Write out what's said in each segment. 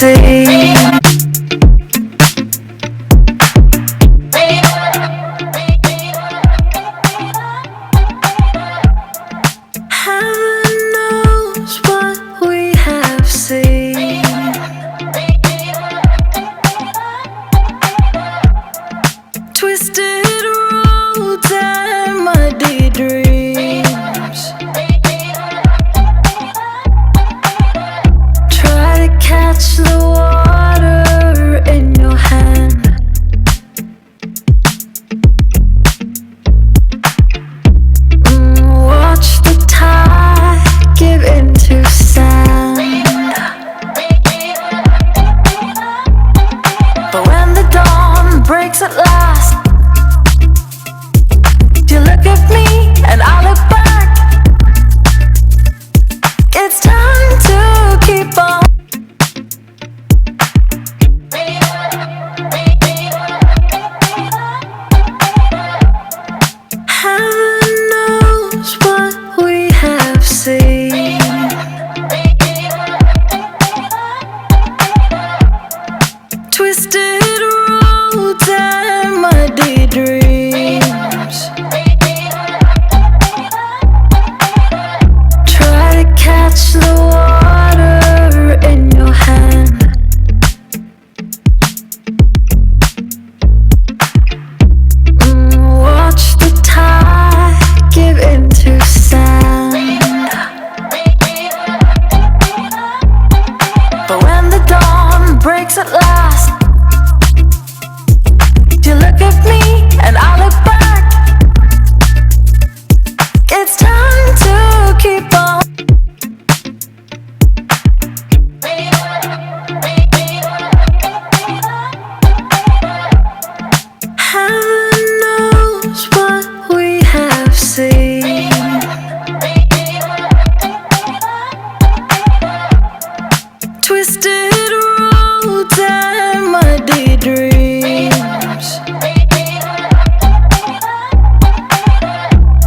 seen. Heaven knows what we have seen. Twisted roads and muddy dreams. Try to catch the water in your hand. Watch the tide give into sand. But when the dawn breaks at last, you look at me and I look back. It's time to keep on. Heaven knows what we have seen. Twisted roads and muddy dreams. Try to catch the water in your hand. Watch the tide give into sand. But when the dawn breaks at last, you look at me and I look back. It's time to keep on. Heaven knows what we have seen. Twisted roads and muddy dreams.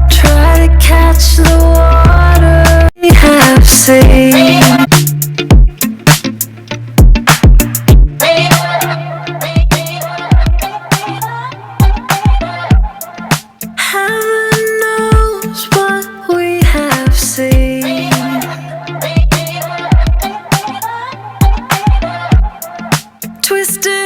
Try to catch the water we have seen. Heaven knows what we have seen. Twisted